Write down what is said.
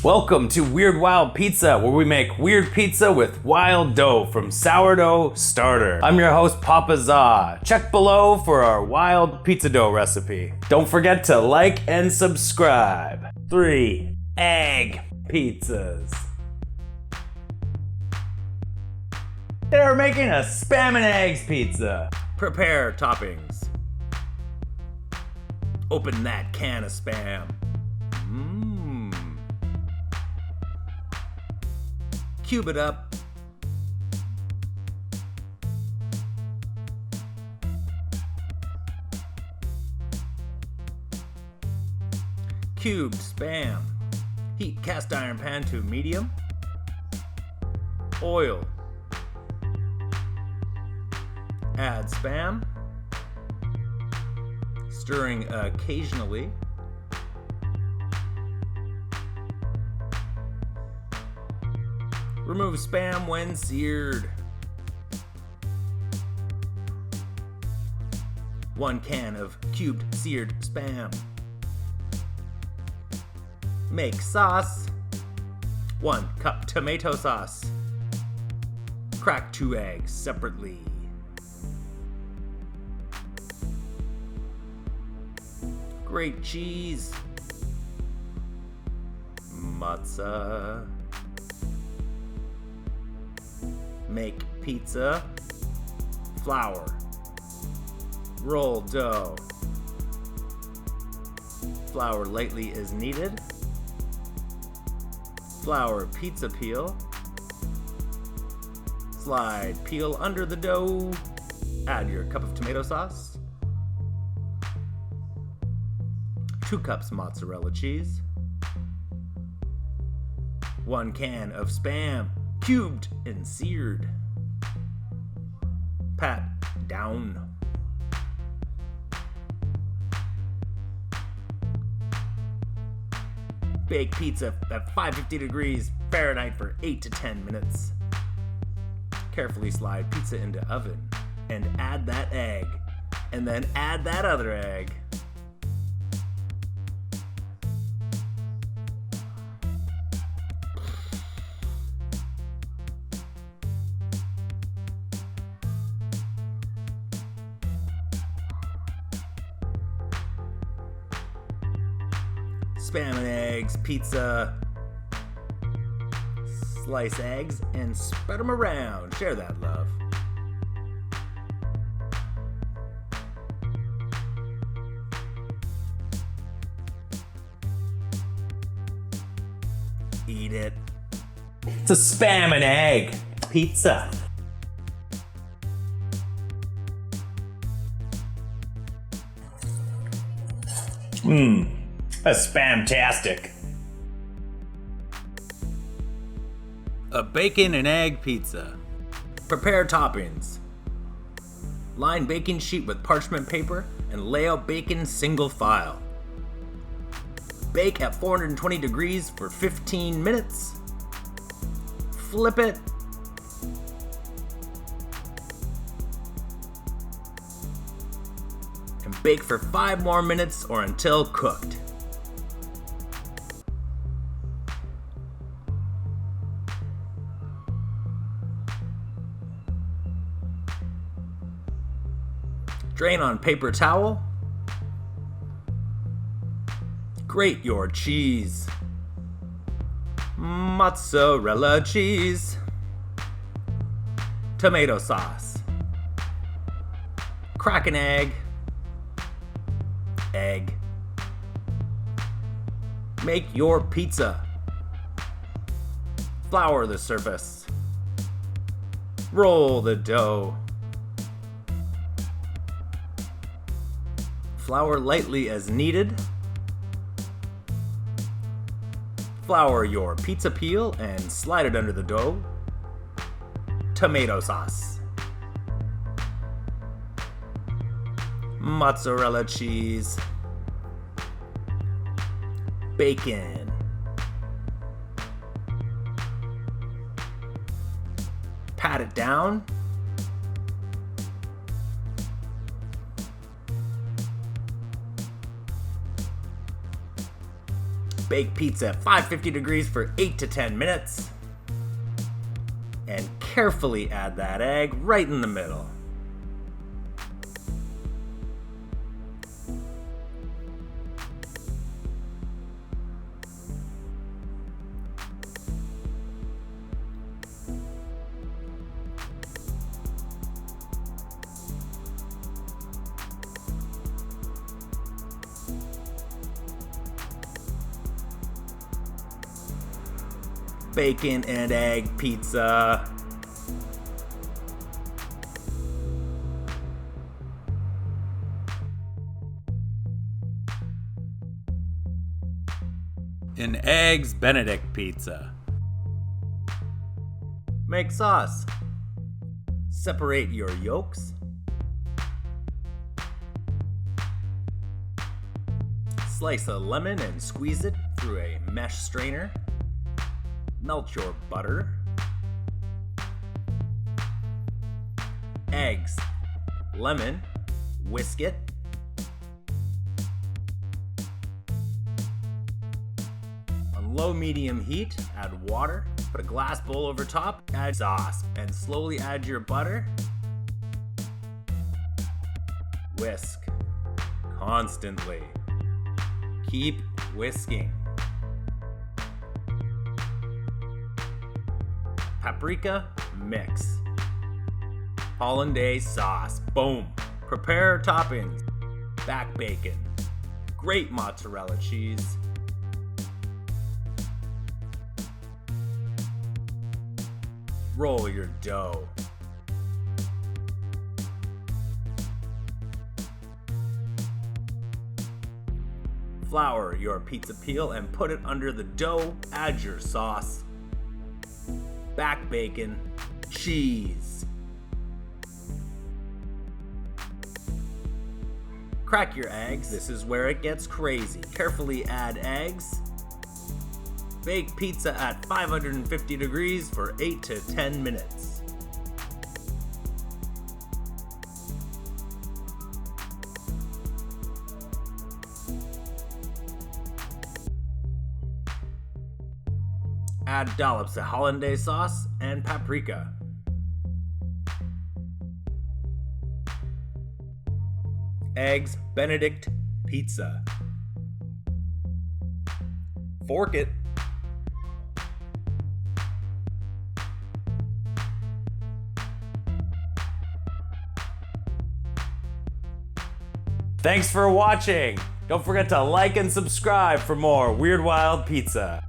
Welcome to Weird Wild Pizza, where we make weird pizza with wild dough from Sourdough Starter. I'm your host, Papa Za. Check below for our wild pizza dough recipe. Don't forget to like and subscribe. 3 egg pizzas. They're making a spam and eggs pizza. Prepare toppings. Open that can of spam. Cube it up. Cubed spam. Heat cast iron pan to medium. Oil. Add spam. Stirring occasionally. Remove spam when seared. 1 can of cubed seared spam. Make sauce. 1 cup tomato sauce. Crack 2 eggs separately. Grate cheese. Matzah. Make pizza. Flour. Roll dough. Flour lightly as needed. Flour pizza peel. Slide peel under the dough. Add your cup of tomato sauce. 2 cups mozzarella cheese. 1 can of spam, cubed and seared. Pat down. Bake pizza at 550 degrees Fahrenheit for 8 to 10 minutes. Carefully slide pizza into oven and add that egg, and then add that other egg. Spam and eggs, pizza. Slice eggs and spread them around. Share that love. Eat it. It's a spam and egg pizza. That's spam-tastic. A bacon and egg pizza. Prepare toppings. Line baking sheet with parchment paper and lay out bacon single file. Bake at 420 degrees for 15 minutes. Flip it. And bake for 5 more minutes or until cooked. Drain on paper towel. Grate your cheese. Mozzarella cheese. Tomato sauce. Crack an egg. Egg. Make your pizza. Flour the surface. Roll the dough. Flour lightly as needed. Flour your pizza peel and slide it under the dough. Tomato sauce. Mozzarella cheese. Bacon. Pat it down. Bake pizza at 550 degrees for 8 to 10 minutes. And carefully add that egg right in the middle. Bacon and egg pizza. An eggs Benedict pizza. Make sauce. Separate your yolks. Slice a lemon and squeeze it through a mesh strainer. Melt your butter. Eggs. Lemon. Whisk it. On low-medium heat, add water. Put a glass bowl over top. Add sauce and slowly add your butter. Whisk. Constantly. Keep whisking. Paprika, mix. Hollandaise sauce, boom. Prepare toppings. Back bacon. Great mozzarella cheese. Roll your dough. Flour your pizza peel and put it under the dough. Add your sauce. Back bacon, cheese. Crack your eggs. This is where it gets crazy. Carefully add eggs. Bake pizza at 550 degrees for 8 to 10 minutes. Add dollops of hollandaise sauce and paprika. Eggs Benedict pizza. Fork it. Thanks for watching. Don't forget to like and subscribe for more Weird Wild Pizza.